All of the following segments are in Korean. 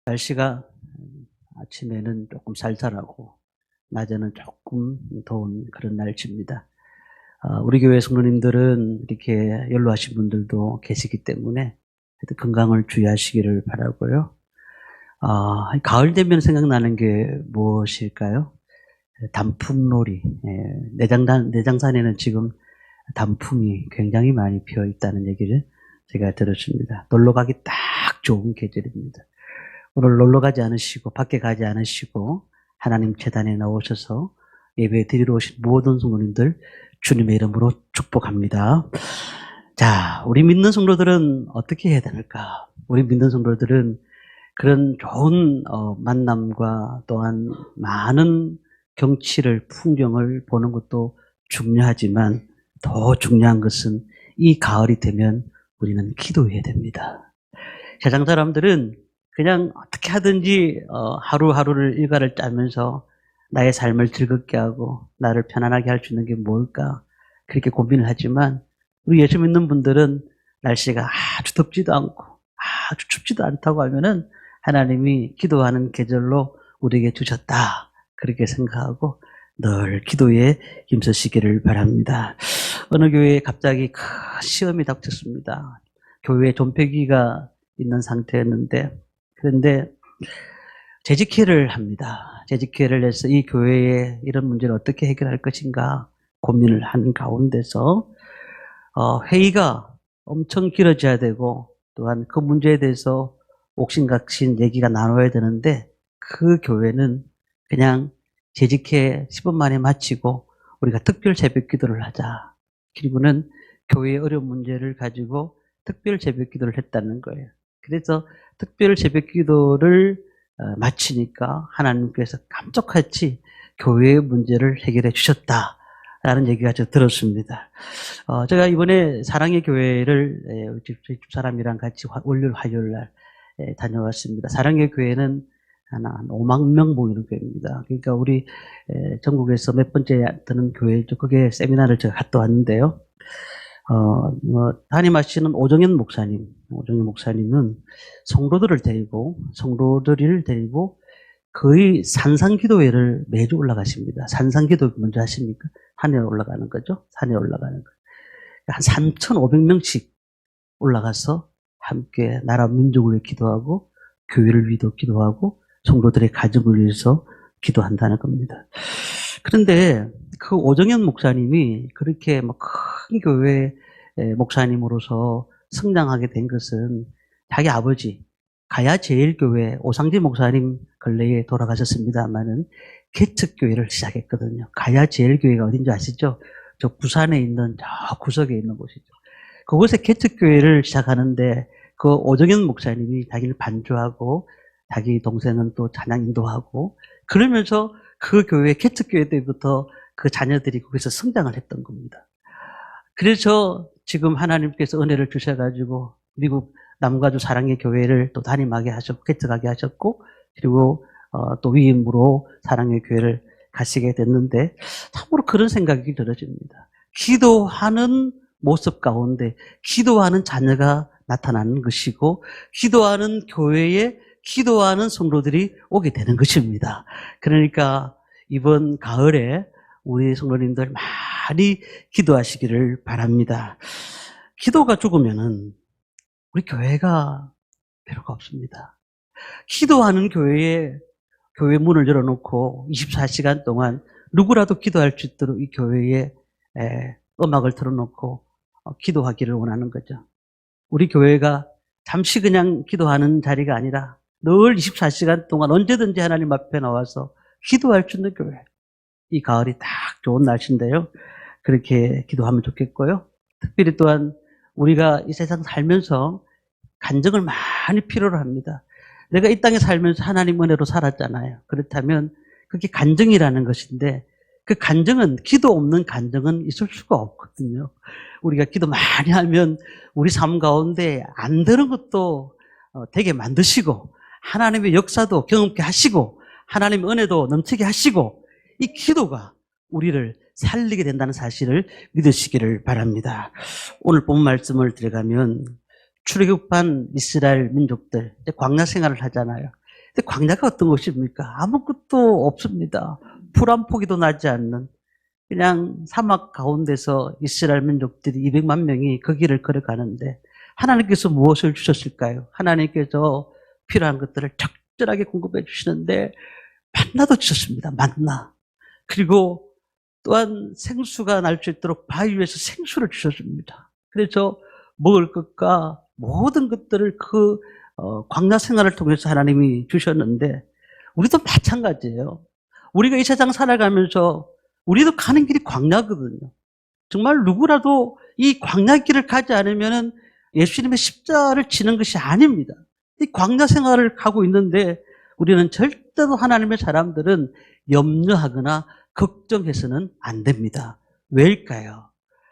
날씨가 아침에는 조금 쌀쌀하고 낮에는 조금 더운 그런 날씨입니다. 우리 교회 성도님들은 이렇게 연로하신 분들도 계시기 때문에 건강을 주의하시기를 바라고요. 가을 되면 생각나는 게 무엇일까요? 단풍놀이. 내장산에는 지금 단풍이 굉장히 많이 피어 있다는 얘기를 제가 들었습니다. 놀러 가기 딱 좋은 계절입니다. 오늘 놀러 가지 않으시고 밖에 가지 않으시고 하나님 제단에 나오셔서 예배 드리러 오신 모든 성도님들 주님의 이름으로 축복합니다. 자, 우리 믿는 성도들은 어떻게 해야 되는가? 우리 믿는 성도들은 그런 좋은 만남과 또한 많은 경치를, 풍경을 보는 것도 중요하지만 더 중요한 것은 이 가을이 되면 우리는 기도해야 됩니다. 세상 사람들은 그냥 어떻게 하든지 하루하루를 일과를 짜면서 나의 삶을 즐겁게 하고 나를 편안하게 할 수 있는 게 뭘까 그렇게 고민을 하지만 우리 예수 믿는 분들은 날씨가 아주 덥지도 않고 아주 춥지도 않다고 하면은 하나님이 기도하는 계절로 우리에게 주셨다 그렇게 생각하고 늘 기도에 힘쓰시기를 바랍니다. 어느 교회에 갑자기 큰 시험이 닥쳤습니다. 교회에 존폐기가 있는 상태였는데 그런데 재직회를 합니다. 재직회를 해서 이 교회에 이런 문제를 어떻게 해결할 것인가 고민을 하는 가운데서 회의가 엄청 길어져야 되고 또한 그 문제에 대해서 옥신각신 얘기가 나눠야 되는데 그 교회는 그냥 재직회 10분 만에 마치고 우리가 특별 새벽 기도를 하자. 그리고는 교회의 어려운 문제를 가지고 특별 새벽 기도를 했다는 거예요. 그래서 특별 새벽 기도를 마치니까 하나님께서 깜짝같이 교회의 문제를 해결해 주셨다라는 얘기가 제가 들었습니다. 제가 이번에 사랑의 교회를 집사람이랑 같이 월요일 화요일 날 다녀왔습니다. 사랑의 교회는 한 5만 명 모이는 교회입니다. 그러니까 우리 전국에서 몇 번째 드는 교회죠. 그게 세미나를 제가 갔다 왔는데요. 담임하시는 오정현 목사님은 성도들을 데리고 거의 산상기도회를 매주 올라가십니다. 산상기도 뭔지 아십니까? 산에 올라가는 거죠. 산에 올라가는 거. 한 3,500명씩 올라가서 함께 나라 민족을 위해 기도하고 교회를 위해서 기도하고 성도들의 가정을 위해서 기도한다는 겁니다. 그런데 그 오정현 목사님이 그렇게 큰 교회 목사님으로서 성장하게 된 것은 자기 아버지 가야제일교회 오상진 목사님 근래에 돌아가셨습니다만은 개척교회를 시작했거든요. 가야제일교회가 어딘지 아시죠? 저 부산에 있는 저 구석에 있는 곳이죠. 그곳에 개척교회를 시작하는데 그 오정현 목사님이 자기를 반주하고 자기 동생은 또 찬양 인도하고 그러면서 그 교회 개척교회 때부터 그 자녀들이 거기서 성장을 했던 겁니다. 그래서 지금 하나님께서 은혜를 주셔가지고 미국 남가주 사랑의 교회를 또 담임하게 하셨고 개척하게 하셨고 그리고 또 위임으로 사랑의 교회를 가시게 됐는데 참으로 그런 생각이 들어집니다. 기도하는 모습 가운데 기도하는 자녀가 나타나는 것이고 기도하는 교회에 기도하는 성도들이 오게 되는 것입니다. 그러니까 이번 가을에 우리 성도님들 많이 기도하시기를 바랍니다. 기도가 죽으면은 우리 교회가 필요가 없습니다. 기도하는 교회에 교회 문을 열어놓고 24시간 동안 누구라도 기도할 수 있도록 이 교회에 음악을 틀어놓고 기도하기를 원하는 거죠. 우리 교회가 잠시 그냥 기도하는 자리가 아니라 늘 24시간 동안 언제든지 하나님 앞에 나와서 기도할 수 있는 교회. 이 가을이 딱 좋은 날씨인데요. 그렇게 기도하면 좋겠고요. 특별히 또한 우리가 이 세상 살면서 간증을 많이 필요로 합니다. 내가 이 땅에 살면서 하나님 은혜로 살았잖아요. 그렇다면 그게 간증이라는 것인데 그 간증은 기도 없는 간증은 있을 수가 없거든요. 우리가 기도 많이 하면 우리 삶 가운데 안 되는 것도 되게 만드시고 하나님의 역사도 경험케 하시고 하나님의 은혜도 넘치게 하시고 이 기도가 우리를 살리게 된다는 사실을 믿으시기를 바랍니다. 오늘 본 말씀을 들어가면 출애굽한 이스라엘 민족들 광야 생활을 하잖아요. 근데 광야가 어떤 것입니까? 아무것도 없습니다. 풀 한 포기도 나지 않는 그냥 사막 가운데서 이스라엘 민족들이 200만 명이 그 길을 걸어가는데 하나님께서 무엇을 주셨을까요? 하나님께서 필요한 것들을 적절하게 공급해 주시는데 만나도 주셨습니다. 만나. 그리고 또한 생수가 날 수 있도록 바위 위에서 생수를 주셨습니다. 그래서 먹을 것과 모든 것들을 그 광야 생활을 통해서 하나님이 주셨는데 우리도 마찬가지예요. 우리가 이 세상 살아가면서 우리도 가는 길이 광야거든요. 정말 누구라도 이 광야 길을 가지 않으면 예수님의 십자가를 지는 것이 아닙니다. 이 광야 생활을 가고 있는데 우리는 절대로 하나님의 사람들은 염려하거나 걱정해서는 안 됩니다. 왜일까요?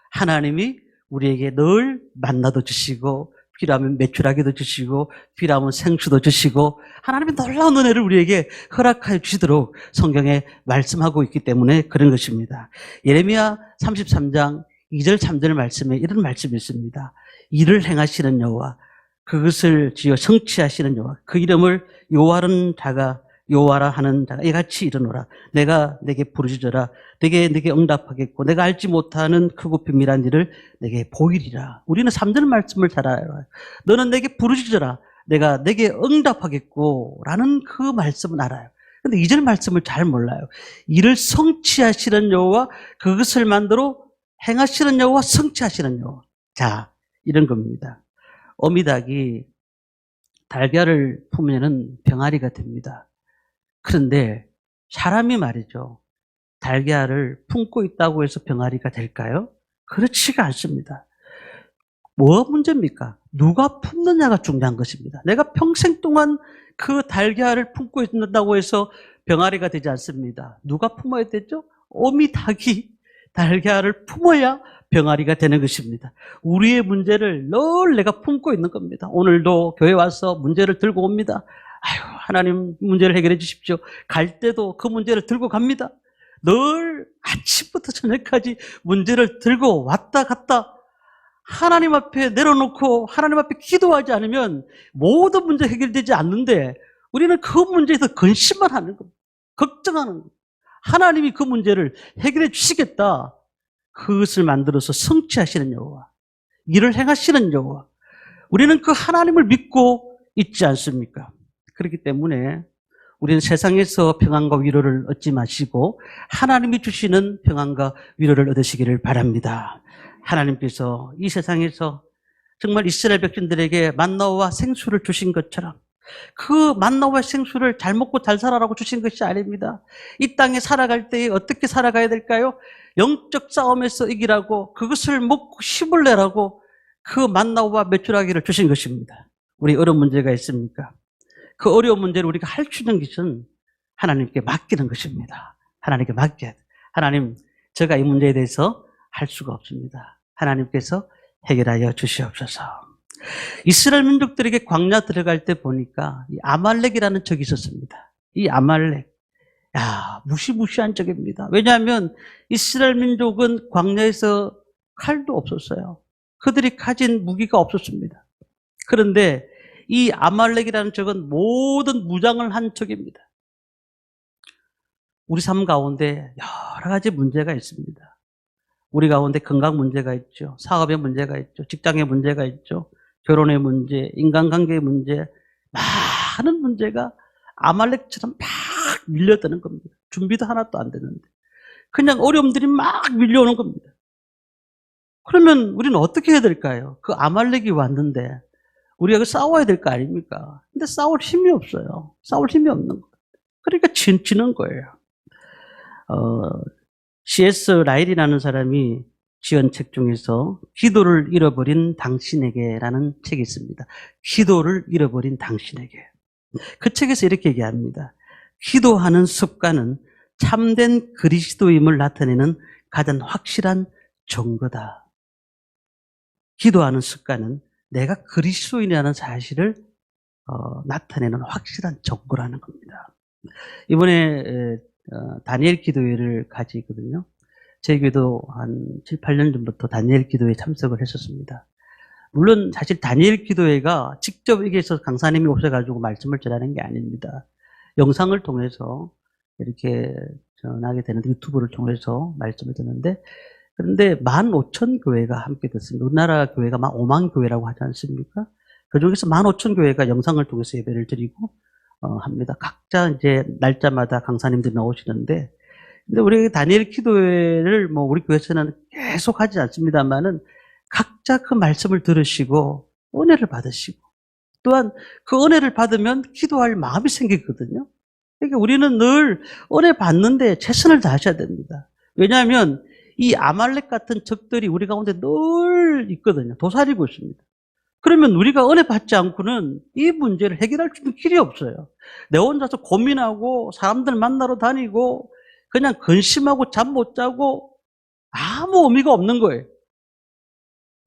하나님이 우리에게 늘 만나도 주시고 필요하면 메추라기도 주시고 필요하면 생수도 주시고 하나님의 놀라운 은혜를 우리에게 허락하여 주시도록 성경에 말씀하고 있기 때문에 그런 것입니다. 예레미야 33장 2절 3절 말씀에 이런 말씀이 있습니다. 일을 행하시는 여호와 그것을 지어 성취하시는 여호와 그 이름을 여호와라 하는 자가 이같이 이르노라. 내가 내게 부르짖어라. 내게 응답하겠고 내가 알지 못하는 크고 비밀한 일을 내게 보이리라. 우리는 3절 말씀을 잘 알아요. 너는 내게 부르짖어라. 내가 내게 응답하겠고 라는 그 말씀은 알아요. 근데 2절 말씀을 잘 몰라요. 이를 성취하시는 여호와 그것을 만들어 행하시는 여호와 성취하시는 여호와. 자, 이런 겁니다. 어미닭이 달걀을 품으면 병아리가 됩니다. 그런데 사람이 말이죠. 달걀을 품고 있다고 해서 병아리가 될까요? 그렇지가 않습니다. 뭐가 문제입니까? 누가 품느냐가 중요한 것입니다. 내가 평생 동안 그 달걀을 품고 있는다고 해서 병아리가 되지 않습니다. 누가 품어야 되죠? 어미닭이 달걀을 품어야 병아리가 되는 것입니다. 우리의 문제를 늘 내가 품고 있는 겁니다. 오늘도 교회 와서 문제를 들고 옵니다. 아유, 하나님 문제를 해결해 주십시오. 갈 때도 그 문제를 들고 갑니다. 늘 아침부터 저녁까지 문제를 들고 왔다 갔다 하나님 앞에 내려놓고 하나님 앞에 기도하지 않으면 모든 문제 해결되지 않는데 우리는 그 문제에 더 근심만 하는 겁니다. 걱정하는 겁니다. 하나님이 그 문제를 해결해 주시겠다. 그것을 만들어서 성취하시는 여호와, 일을 행하시는 여호와. 우리는 그 하나님을 믿고 있지 않습니까? 그렇기 때문에 우리는 세상에서 평안과 위로를 얻지 마시고 하나님이 주시는 평안과 위로를 얻으시기를 바랍니다. 하나님께서 이 세상에서 정말 이스라엘 백성들에게 만나와 생수를 주신 것처럼 그 만나와 생수를 잘 먹고 잘 살아라고 주신 것이 아닙니다. 이 땅에 살아갈 때 어떻게 살아가야 될까요? 영적 싸움에서 이기라고 그것을 먹고 힘을 내라고 그 만나와 메추라기를 주신 것입니다. 우리 어려운 문제가 있습니까? 그 어려운 문제를 우리가 할 수 있는 것은 하나님께 맡기는 것입니다. 하나님께 맡겨야 돼. 하나님, 제가 이 문제에 대해서 할 수가 없습니다. 하나님께서 해결하여 주시옵소서. 이스라엘 민족들에게 광야 들어갈 때 보니까 이 아말렉이라는 적이 있었습니다. 이 아말렉, 무시무시한 적입니다. 왜냐하면 이스라엘 민족은 광야에서 칼도 없었어요. 그들이 가진 무기가 없었습니다. 그런데 이 아말렉이라는 적은 모든 무장을 한 적입니다. 우리 삶 가운데 여러 가지 문제가 있습니다. 우리 가운데 건강 문제가 있죠. 사업의 문제가 있죠. 직장의 문제가 있죠. 결혼의 문제, 인간관계의 문제, 많은 문제가 아말렉처럼 막 밀려드는 겁니다. 준비도 하나도 안 되는데. 그냥 어려움들이 막 밀려오는 겁니다. 그러면 우리는 어떻게 해야 될까요? 그 아말렉이 왔는데 우리가 그 싸워야 될 거 아닙니까? 근데 싸울 힘이 없어요. 싸울 힘이 없는 거예요. 그러니까 지는 거예요. C.S. 라일이라는 사람이 지은 책 중에서 기도를 잃어버린 당신에게라는 책이 있습니다. 기도를 잃어버린 당신에게. 그 책에서 이렇게 얘기합니다. 기도하는 습관은 참된 그리스도임을 나타내는 가장 확실한 증거다. 기도하는 습관은 내가 그리스도인이라는 사실을 나타내는 확실한 증거라는 겁니다. 이번에 다니엘 기도회를 가지거든요. 제 교회도 한 7, 8년 전부터 다니엘 기도회에 참석을 했었습니다. 물론 사실 다니엘 기도회가 직접 여기에서 강사님이 오셔가지고 말씀을 전하는 게 아닙니다. 영상을 통해서 이렇게 전하게 되는데 유튜브를 통해서 말씀을 듣는데 그런데 15,000교회가 함께 듣습니다. 우리나라 교회가 5만 교회라고 하지 않습니까? 그 중에서 15,000교회가 영상을 통해서 예배를 드리고 합니다. 각자 이제 날짜마다 강사님들이 나오시는데 근데 우리 다니엘 기도회를 뭐 우리 교회에서는 계속 하지 않습니다만은 각자 그 말씀을 들으시고 은혜를 받으시고 또한 그 은혜를 받으면 기도할 마음이 생기거든요. 그러니까 우리는 늘 은혜 받는데 최선을 다하셔야 됩니다. 왜냐하면 이 아말렉 같은 적들이 우리 가운데 늘 있거든요. 도사리고 있습니다. 그러면 우리가 은혜 받지 않고는 이 문제를 해결할 수 있는 길이 없어요. 내 혼자서 고민하고 사람들 만나러 다니고 그냥 근심하고 잠 못 자고 아무 의미가 없는 거예요.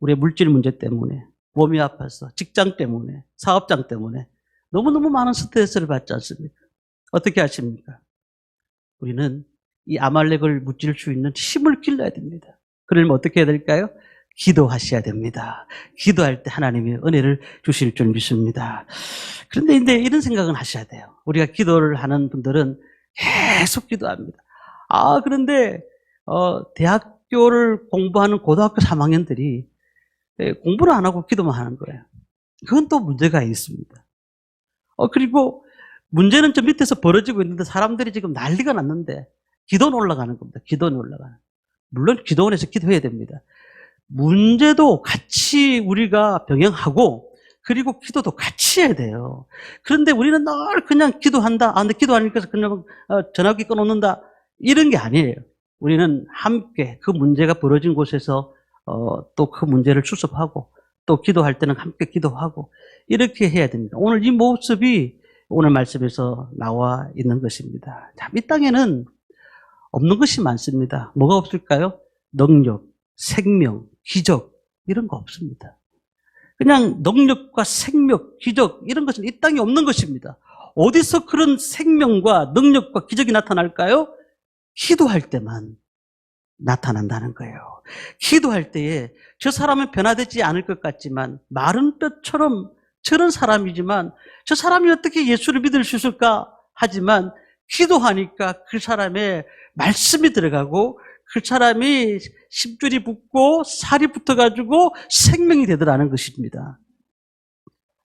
우리의 물질 문제 때문에, 몸이 아파서, 직장 때문에, 사업장 때문에 너무너무 많은 스트레스를 받지 않습니까? 어떻게 하십니까? 우리는 이 아말렉을 무찔 수 있는 힘을 길러야 됩니다. 그러면 어떻게 해야 될까요? 기도하셔야 됩니다. 기도할 때 하나님이 은혜를 주실 줄 믿습니다. 그런데 이제 이런 생각은 하셔야 돼요. 우리가 기도를 하는 분들은 계속 기도합니다. 그런데 대학교를 공부하는 고등학교 3학년들이 공부를 안 하고 기도만 하는 거예요. 그건 또 문제가 있습니다. 그리고 문제는 저 밑에서 벌어지고 있는데 사람들이 지금 난리가 났는데 기도는 올라가는 겁니다. 기도는 올라가는. 물론 기도원에서 기도해야 됩니다. 문제도 같이 우리가 병행하고 그리고 기도도 같이 해야 돼요. 그런데 우리는 늘 그냥 기도한다. 근데 기도하니까 그냥 전화기 끊어놓는다. 이런 게 아니에요. 우리는 함께 그 문제가 벌어진 곳에서 또 그 문제를 수습하고 또 기도할 때는 함께 기도하고 이렇게 해야 됩니다. 오늘 이 모습이 오늘 말씀에서 나와 있는 것입니다. 자, 이 땅에는 없는 것이 많습니다. 뭐가 없을까요? 능력, 생명, 기적 이런 거 없습니다. 그냥 능력과 생명, 기적 이런 것은 이 땅에 없는 것입니다. 어디서 그런 생명과 능력과 기적이 나타날까요? 기도할 때만 나타난다는 거예요. 기도할 때에 저 사람은 변화되지 않을 것 같지만 마른 뼈처럼 저런 사람이지만 저 사람이 어떻게 예수를 믿을 수 있을까 하지만 기도하니까 그 사람의 말씀이 들어가고 그 사람이 심줄이 붙고 살이 붙어가지고 생명이 되더라는 것입니다.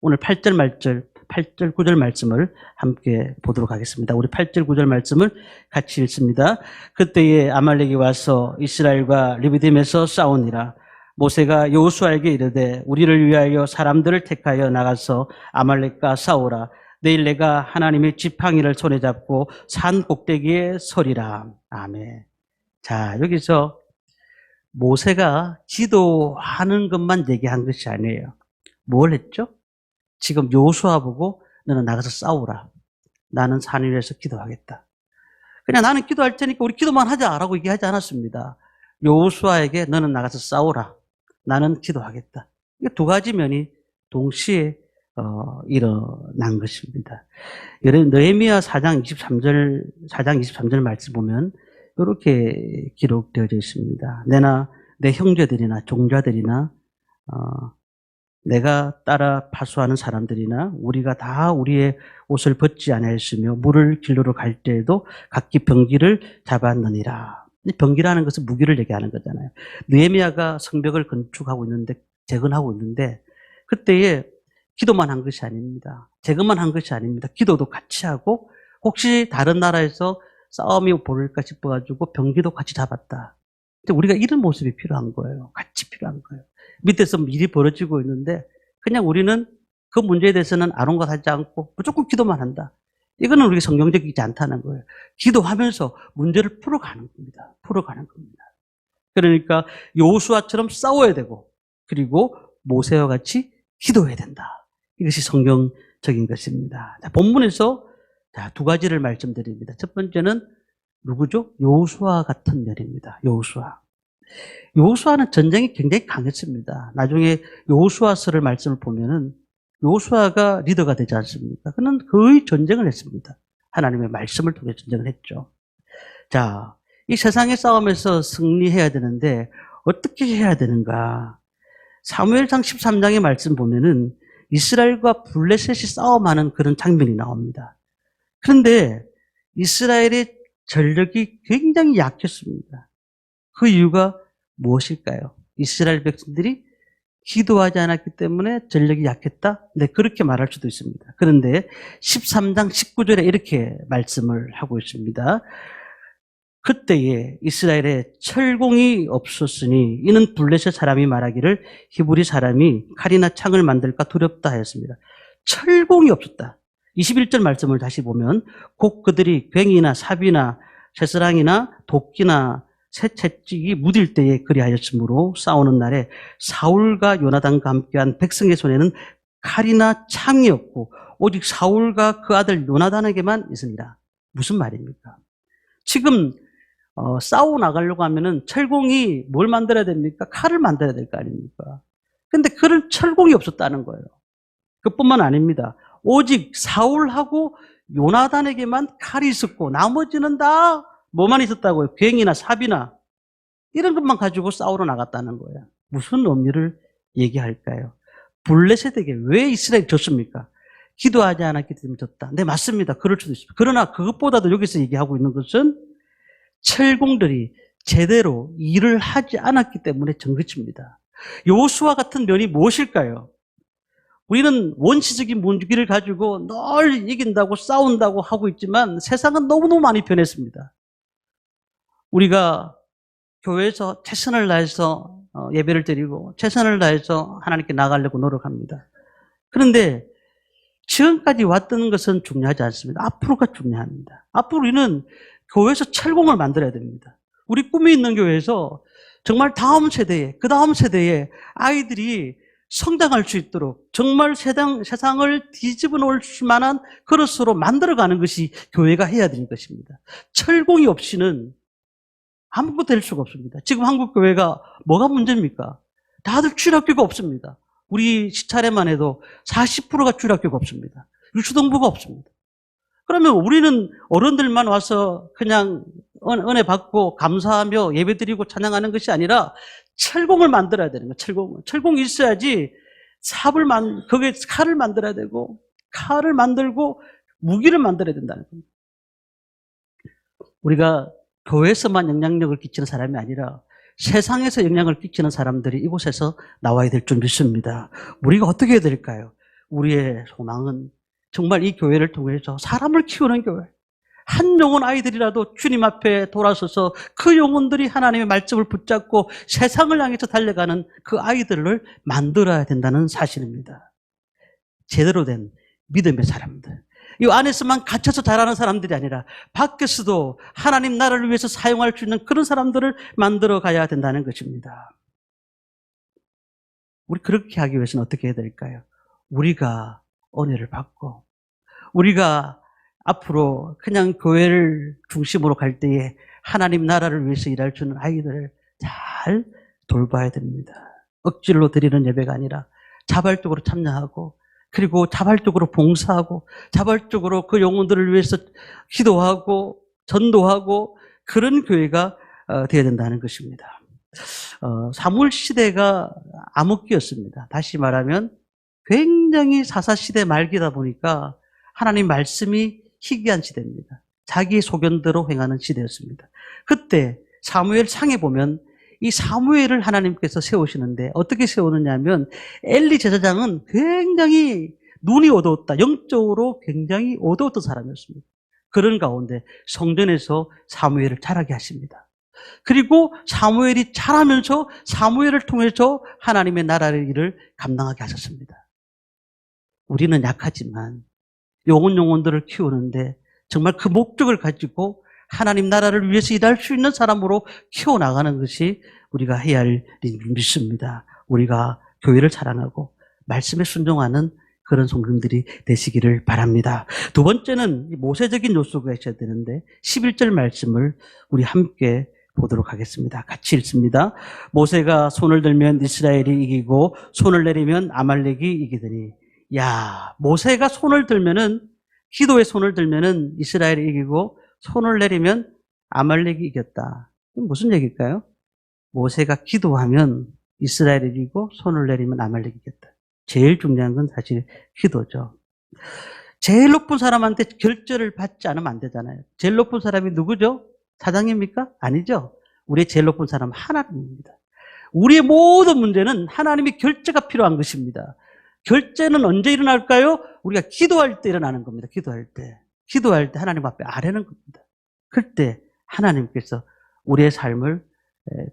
오늘 8절, 9절 말씀을 함께 보도록 하겠습니다. 우리 8절, 9절 말씀을 같이 읽습니다. 그때에 아말렉이 와서 이스라엘과 르비딤에서 싸우니라. 모세가 여호수아에게 이르되 우리를 위하여 사람들을 택하여 나가서 아말렉과 싸우라. 내일 내가 하나님의 지팡이를 손에 잡고 산 꼭대기에 서리라. 아멘. 자, 여기서 모세가 기도하는 것만 얘기한 것이 아니에요. 뭘 했죠? 지금 여호수아 보고 너는 나가서 싸우라. 나는 산 위에서 기도하겠다. 그냥 나는 기도할 테니까 우리 기도만 하자라고 얘기하지 않았습니다. 여호수아에게 너는 나가서 싸우라. 나는 기도하겠다. 이 두 가지 면이 동시에 일어난 것입니다. 느헤미야 4장 23절 말씀 보면 이렇게 기록되어져 있습니다. 내나 내 형제들이나 종자들이나 내가 따라 파수하는 사람들이나 우리가 다 우리의 옷을 벗지 아니하였으며 물을 길로로 갈 때에도 각기 병기를 잡았느니라. 병기라는 것은 무기를 얘기하는 거잖아요. 느헤미야가 성벽을 건축하고 있는데 재건하고 있는데 그때에 기도만 한 것이 아닙니다. 재건만 한 것이 아닙니다. 기도도 같이 하고 혹시 다른 나라에서 싸움이 벌일까 싶어가지고 병기도 같이 잡았다. 우리가 이런 모습이 필요한 거예요. 같이 필요한 거예요. 밑에서 일이 벌어지고 있는데 그냥 우리는 그 문제에 대해서는 아랑곳하지 않고 무조건 기도만 한다. 이거는 우리가 성경적이지 않다는 거예요. 기도하면서 문제를 풀어가는 겁니다. 풀어가는 겁니다. 그러니까 여호수아처럼 싸워야 되고 그리고 모세와 같이 기도해야 된다. 이것이 성경적인 것입니다. 자, 본문에서 두 가지를 말씀드립니다. 첫 번째는 누구죠? 여호수아 같은 면입니다. 여호수아는 전쟁이 굉장히 강했습니다. 나중에 여호수아서를 말씀을 보면은 여호수아가 리더가 되지 않습니까? 그는 거의 전쟁을 했습니다. 하나님의 말씀을 통해 전쟁을 했죠. 자, 이 세상의 싸움에서 승리해야 되는데 어떻게 해야 되는가? 사무엘상 13장의 말씀 보면은 이스라엘과 블레셋이 싸움하는 그런 장면이 나옵니다. 그런데 이스라엘의 전력이 굉장히 약했습니다. 그 이유가 무엇일까요? 이스라엘 백성들이 기도하지 않았기 때문에 전력이 약했다? 네, 그렇게 말할 수도 있습니다. 그런데 13장 19절에 이렇게 말씀을 하고 있습니다. 그때에 이스라엘에 철공이 없었으니 이는 블레셋 사람이 말하기를 히브리 사람이 칼이나 창을 만들까 두렵다 하였습니다. 철공이 없었다. 21절 말씀을 다시 보면 곧 그들이 괭이나 삽이나 쇠사랑이나 도끼나 쇠채찍이 무딜 때에 그리하였으므로 싸우는 날에 사울과 요나단과 함께한 백성의 손에는 칼이나 창이 없고 오직 사울과 그 아들 요나단에게만 있으니라. 무슨 말입니까? 지금 싸워 나가려고 하면은 철공이 뭘 만들어야 됩니까? 칼을 만들어야 될 거 아닙니까? 근데 그런 철공이 없었다는 거예요. 그뿐만 아닙니다. 오직 사울하고 요나단에게만 칼이 있었고 나머지는 다 뭐만 있었다고요? 괭이나 삽이나 이런 것만 가지고 싸우러 나갔다는 거예요. 무슨 의미를 얘기할까요? 블레셋에게 왜 이스라엘이 졌습니까? 기도하지 않았기 때문에 졌다. 네, 맞습니다. 그럴 수도 있습니다. 그러나 그것보다도 여기서 얘기하고 있는 것은 철공들이 제대로 일을 하지 않았기 때문에 전 것입니다. 여호수아 같은 면이 무엇일까요? 우리는 원시적인 무기를 가지고 늘 이긴다고 싸운다고 하고 있지만 세상은 너무너무 많이 변했습니다. 우리가 교회에서 최선을 다해서 예배를 드리고 최선을 다해서 하나님께 나가려고 노력합니다. 그런데 지금까지 왔던 것은 중요하지 않습니다. 앞으로가 중요합니다. 앞으로 우리는 교회에서 철공을 만들어야 됩니다. 우리 꿈이 있는 교회에서 정말 다음 세대에, 그 다음 세대에 아이들이 성장할 수 있도록 정말 세상을 뒤집어 놓을 만한 그릇으로 만들어가는 것이 교회가 해야 되는 것입니다. 철공이 없이는 아무것도 될 수가 없습니다. 지금 한국 교회가 뭐가 문제입니까? 다들 주일학교가 없습니다. 우리 시차례만 해도 40%가 주일학교가 없습니다. 유초등부가 없습니다. 그러면 우리는 어른들만 와서 그냥 은혜 받고 감사하며 예배드리고 찬양하는 것이 아니라 철공을 만들어야 되는 거예요. 철공이 있어야지 거기에 칼을 만들어야 되고 칼을 만들고 무기를 만들어야 된다는 겁니다. 우리가 교회에서만 영향력을 끼치는 사람이 아니라 세상에서 영향을 끼치는 사람들이 이곳에서 나와야 될 줄 믿습니다. 우리가 어떻게 해야 될까요? 우리의 소망은 정말 이 교회를 통해서 사람을 키우는 교회. 한 영혼 아이들이라도 주님 앞에 돌아서서 그 영혼들이 하나님의 말씀을 붙잡고 세상을 향해서 달려가는 그 아이들을 만들어야 된다는 사실입니다. 제대로 된 믿음의 사람들. 이 안에서만 갇혀서 자라는 사람들이 아니라 밖에서도 하나님 나라를 위해서 사용할 수 있는 그런 사람들을 만들어 가야 된다는 것입니다. 우리 그렇게 하기 위해서는 어떻게 해야 될까요? 우리가 은혜를 받고 우리가 앞으로 그냥 교회를 중심으로 갈 때에 하나님 나라를 위해서 일할 수 있는 아이들을 잘 돌봐야 됩니다. 억지로 드리는 예배가 아니라 자발적으로 참여하고 그리고 자발적으로 봉사하고 자발적으로 그 영혼들을 위해서 기도하고 전도하고 그런 교회가 되어야 된다는 것입니다. 사무엘 시대가 암흑기였습니다. 다시 말하면 굉장히 사사시대 말기다 보니까 하나님 말씀이 희귀한 시대입니다. 자기 소견대로 행하는 시대였습니다. 그때 사무엘 상에 보면 이 사무엘을 하나님께서 세우시는데 어떻게 세우느냐 하면 엘리 제사장은 굉장히 눈이 어두웠다. 영적으로 굉장히 어두웠던 사람이었습니다. 그런 가운데 성전에서 사무엘을 자라게 하십니다. 그리고 사무엘이 자라면서 사무엘을 통해서 하나님의 나라의 일을 감당하게 하셨습니다. 우리는 약하지만 영혼들을 키우는데 정말 그 목적을 가지고 하나님 나라를 위해서 일할 수 있는 사람으로 키워나가는 것이 우리가 해야 할 일을 믿습니다. 우리가 교회를 사랑하고 말씀에 순종하는 그런 성도들이 되시기를 바랍니다. 두 번째는 모세적인 요소가 있어야 되는데 11절 말씀을 우리 함께 보도록 하겠습니다. 같이 읽습니다. 모세가 손을 들면 이스라엘이 이기고 손을 내리면 아말렉이 이기더니 야, 모세가 손을 들면은 기도에 손을 들면은 이스라엘이 이기고 손을 내리면 아말렉이 이겼다. 이건 무슨 얘기일까요? 모세가 기도하면 이스라엘이 이기고 손을 내리면 아말렉이 이겼다. 제일 중요한 건 사실 기도죠. 제일 높은 사람한테 결제를 받지 않으면 안 되잖아요. 제일 높은 사람이 누구죠? 사장입니까? 아니죠. 우리의 제일 높은 사람은 하나님입니다. 우리의 모든 문제는 하나님의 결제가 필요한 것입니다. 결제는 언제 일어날까요? 우리가 기도할 때 일어나는 겁니다. 기도할 때. 기도할 때 하나님 앞에 아뢰는 겁니다. 그때 하나님께서 우리의 삶을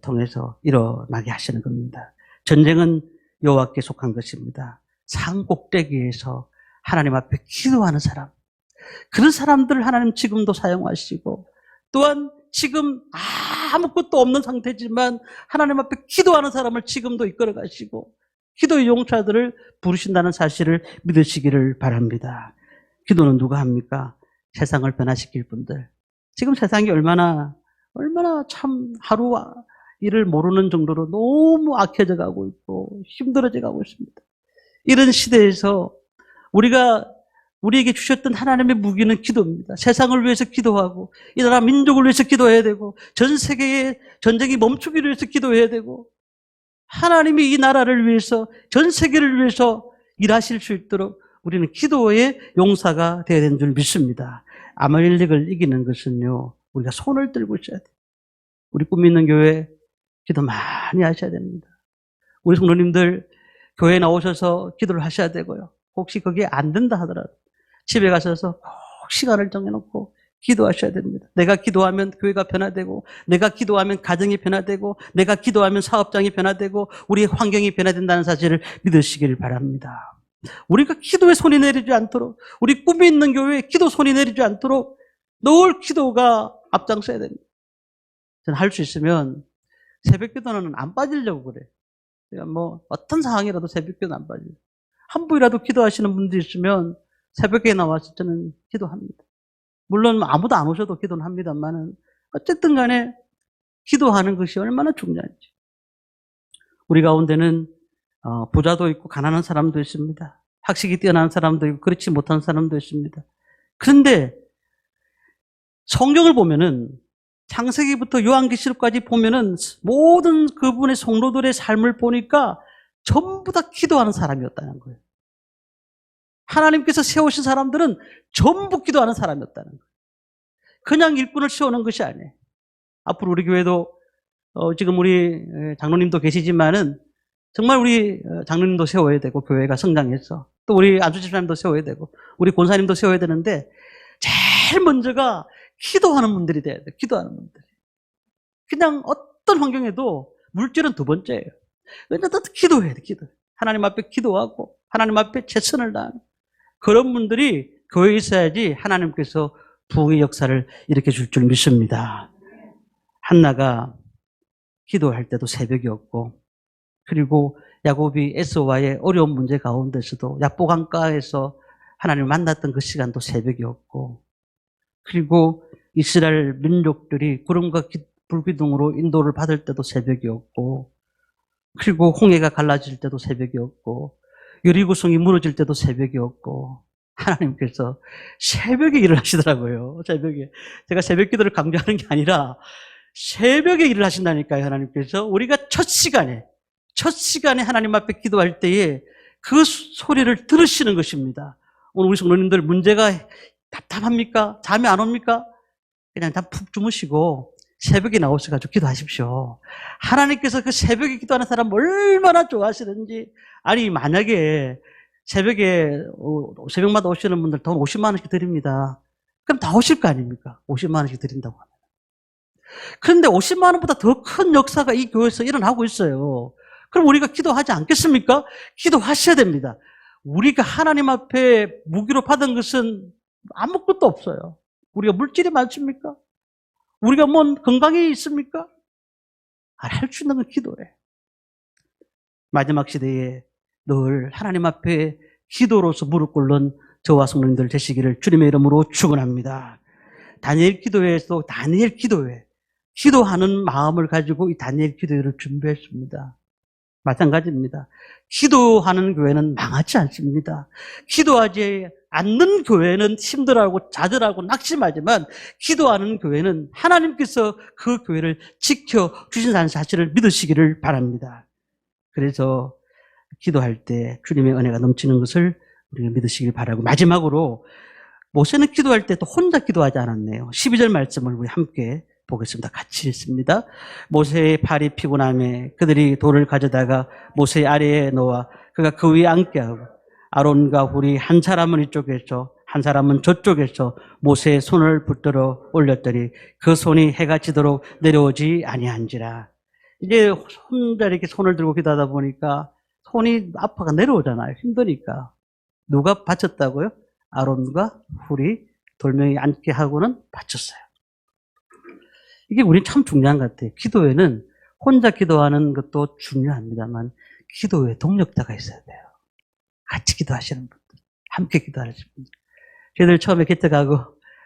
통해서 일어나게 하시는 겁니다. 전쟁은 여호와께 속한 것입니다. 산 꼭대기에서 하나님 앞에 기도하는 사람, 그런 사람들을 하나님 지금도 사용하시고, 또한 지금 아무것도 없는 상태지만 하나님 앞에 기도하는 사람을 지금도 이끌어 가시고 기도의 용사들을 부르신다는 사실을 믿으시기를 바랍니다. 기도는 누가 합니까? 세상을 변화시킬 분들. 지금 세상이 얼마나 참 하루 일을 모르는 정도로 너무 악해져 가고 있고 힘들어져 가고 있습니다. 이런 시대에서 우리에게 주셨던 하나님의 무기는 기도입니다. 세상을 위해서 기도하고 이 나라 민족을 위해서 기도해야 되고 전 세계의 전쟁이 멈추기를 위해서 기도해야 되고 하나님이 이 나라를 위해서 전 세계를 위해서 일하실 수 있도록 우리는 기도의 용사가 되어야 되는 줄 믿습니다. 아말렉을 이기는 것은요, 우리가 손을 들고 있어야 돼요. 우리 꿈 있는 교회 기도 많이 하셔야 됩니다. 우리 성도님들 교회에 나오셔서 기도를 하셔야 되고요. 혹시 그게 안 된다 하더라도 집에 가셔서 꼭 시간을 정해놓고 기도하셔야 됩니다. 내가 기도하면 교회가 변화되고, 내가 기도하면 가정이 변화되고, 내가 기도하면 사업장이 변화되고, 우리의 환경이 변화된다는 사실을 믿으시길 바랍니다. 우리가 기도에 손이 내리지 않도록, 우리 꿈이 있는 교회에 기도 손이 내리지 않도록 늘 기도가 앞장서야 됩니다. 저는 할 수 있으면 새벽 기도는 안 빠지려고 그래요. 제가 어떤 상황이라도 새벽 기도는 안 빠져요. 한 분이라도 기도하시는 분들이 있으면 새벽에 나와서 저는 기도합니다. 물론 아무도 안 오셔도 기도는 합니다만은 어쨌든 간에 기도하는 것이 얼마나 중요한지. 우리 가운데는 부자도 있고 가난한 사람도 있습니다. 학식이 뛰어난 사람도 있고 그렇지 못한 사람도 있습니다. 그런데 성경을 보면은 창세기부터 요한계시록까지 보면은 모든 그분의 성도들의 삶을 보니까 전부 다 기도하는 사람이었다는 거예요. 하나님께서 세우신 사람들은 전부 기도하는 사람이었다는 거예요. 그냥 일꾼을 세우는 것이 아니에요. 앞으로 우리 교회도 지금 우리 장로님도 계시지만은 정말 우리 장로님도 세워야 되고 교회가 성장해서 또 우리 안수집사님도 세워야 되고 우리 권사님도 세워야 되는데 제일 먼저가 기도하는 분들이 돼야 돼요. 기도하는 분들이. 그냥 어떤 환경에도 물질은 두 번째예요. 그러니까 기도해야 돼. 기도. 하나님 앞에 기도하고 하나님 앞에 최선을 다하는 그런 분들이 교회에 있어야지 하나님께서 부흥의 역사를 일으켜 줄 줄 믿습니다. 한나가 기도할 때도 새벽이었고, 그리고 야곱이 에서와의 어려운 문제 가운데서도 야보강가에서 하나님을 만났던 그 시간도 새벽이었고, 그리고 이스라엘 민족들이 구름과 불기둥으로 인도를 받을 때도 새벽이었고, 그리고 홍해가 갈라질 때도 새벽이었고, 여리고성이 무너질 때도 새벽이었고, 하나님께서 새벽에 일을 하시더라고요. 새벽에. 제가 새벽 기도를 강조하는 게 아니라 새벽에 일을 하신다니까요. 하나님께서. 우리가 첫 시간에 하나님 앞에 기도할 때에 그 소리를 들으시는 것입니다. 오늘 우리 성도님들 문제가 답답합니까? 잠이 안 옵니까? 그냥 다 푹 주무시고 새벽에 나오셔가지고 기도하십시오. 하나님께서 그 새벽에 기도하는 사람 얼마나 좋아하시는지. 아니, 만약에 새벽마다 오시는 분들 돈 50만 원씩 드립니다. 그럼 다 오실 거 아닙니까? 50만 원씩 드린다고 하면. 그런데 50만 원보다 더 큰 역사가 이 교회에서 일어나고 있어요. 그럼 우리가 기도하지 않겠습니까? 기도하셔야 됩니다. 우리가 하나님 앞에 무기로 받은 것은 아무것도 없어요. 우리가 물질이 많습니까? 우리가 건강이 있습니까? 할 수 있는 건 기도래. 마지막 시대에 늘 하나님 앞에 기도로서 무릎 꿇는 저와 성도님들 되시기를 주님의 이름으로 축원합니다. 다니엘 기도회에서 다니엘 기도회, 기도하는 마음을 가지고 이 다니엘 기도회를 준비했습니다. 마찬가지입니다. 기도하는 교회는 망하지 않습니다. 기도하지 않는 교회는 힘들어하고 좌절하고 낙심하지만 기도하는 교회는 하나님께서 그 교회를 지켜주신다는 사실을 믿으시기를 바랍니다. 그래서 기도할 때 주님의 은혜가 넘치는 것을 우리가 믿으시길 바라고, 마지막으로 모세는 기도할 때 또 혼자 기도하지 않았네요. 12절 말씀을 우리 함께 보겠습니다. 같이 읽습니다. 모세의 발이 피곤함에 그들이 돌을 가져다가 모세 아래에 놓아 그가 그 위에 앉게 하고 아론과 훌이 한 사람은 이쪽에서 한 사람은 저쪽에서 모세의 손을 붙들어 올렸더니 그 손이 해가 지도록 내려오지 아니한지라. 이제 혼자 이렇게 손을 들고 기도하다 보니까 손이 아파가 내려오잖아요. 힘드니까. 누가 바쳤다고요? 아론과 훌이 돌멩이 앉게 하고는 바쳤어요. 이게 우리 참 중요한 것 같아요. 기도에는 혼자 기도하는 것도 중요합니다만 기도에 동력자가 있어야 돼요. 같이 기도하시는 분들, 함께 기도하시는 분들. 저희들 처음에 개척하고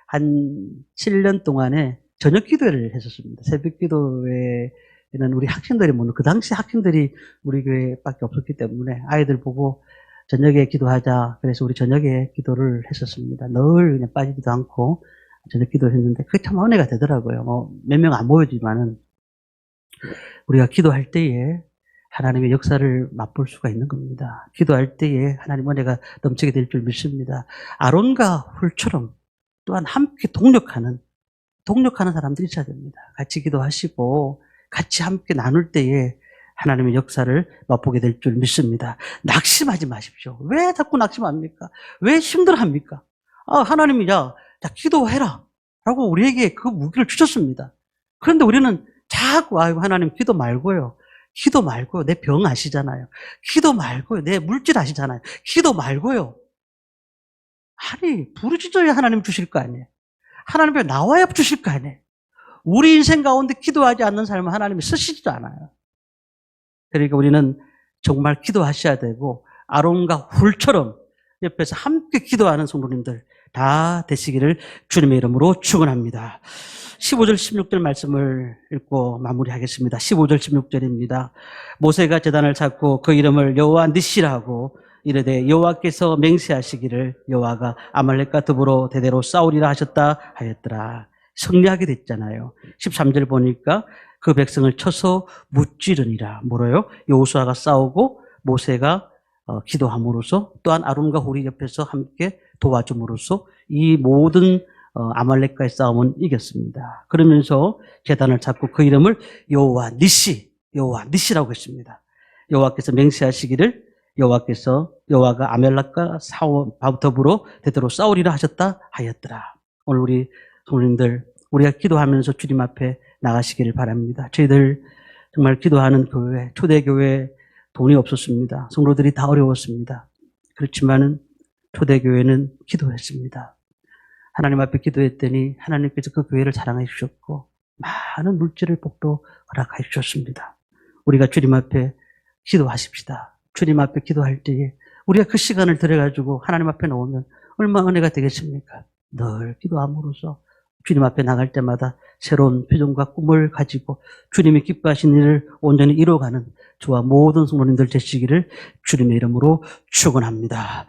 한 7년 동안에 저녁 기도회를 했었습니다. 새벽 기도회에는 우리 학생들이 그 당시 학생들이 우리 교회밖에 없었기 때문에 아이들 보고 저녁에 기도하자. 그래서 우리 저녁에 기도를 했었습니다. 늘 그냥 빠지지도 않고 저녁 기도를 했는데 그게 참 은혜가 되더라고요. 몇 명 안 모여지만은 우리가 기도할 때에 하나님의 역사를 맛볼 수가 있는 겁니다. 기도할 때에 하나님 은혜가 넘치게 될 줄 믿습니다. 아론과 훌처럼 또한 함께 동력하는 사람들이 있어야 됩니다. 같이 기도하시고 같이 함께 나눌 때에 하나님의 역사를 맛보게 될 줄 믿습니다. 낙심하지 마십시오. 왜 자꾸 낙심합니까? 왜 힘들어합니까? 하나님이 자 기도해라 라고 우리에게 그 무기를 주셨습니다. 그런데 우리는 자꾸 하나님 기도 말고요. 내 병 아시잖아요. 기도 말고요. 내 물질 아시잖아요. 기도 말고요. 아니 부르짖어야 하나님 주실 거 아니에요. 하나님 앞에 나와야 주실 거 아니에요. 우리 인생 가운데 기도하지 않는 삶은 하나님이 쓰시지도 않아요. 그러니까 우리는 정말 기도하셔야 되고 아론과 훌처럼 옆에서 함께 기도하는 성도님들 다 되시기를 주님의 이름으로 축원합니다. 15절 16절 말씀을 읽고 마무리하겠습니다. 15절 16절입니다. 모세가 제단을 찾고 그 이름을 여호와 니시라고 이르되 여호와께서 맹세하시기를 여호와가 아말렉과 더불어 대대로 싸우리라 하셨다 하였더라. 승리하게 됐잖아요. 13절 보니까 그 백성을 쳐서 무찌르니라. 뭐래요? 여호수아가 싸우고 모세가 기도함으로써 또한 아론과 훌이 옆에서 함께 도와줌으로써 이 모든 아말렉과의 싸움은 이겼습니다. 그러면서 제단을 찾고 그 이름을 여호와 니시라고 했습니다. 여호와께서 맹세하시기를 여호와가 아말렉과 더불어 대대로 싸우리라 하셨다 하였더라. 오늘 우리 성도님들 우리가 기도하면서 주님 앞에 나가시기를 바랍니다. 저희들 정말 기도하는 교회, 초대교회 돈이 없었습니다. 성도들이 다 어려웠습니다. 그렇지만은 초대교회는 기도했습니다. 하나님 앞에 기도했더니 하나님께서 그 교회를 사랑해 주셨고 많은 물질을 복도 허락해 주셨습니다. 우리가 주님 앞에 기도하십시다. 주님 앞에 기도할 때에 우리가 그 시간을 들여가지고 하나님 앞에 놓으면 얼마나 은혜가 되겠습니까? 늘 기도함으로써 주님 앞에 나갈 때마다 새로운 표정과 꿈을 가지고 주님이 기뻐하신 일을 온전히 이루어가는 저와 모든 성도님들 되시기를 주님의 이름으로 축원합니다.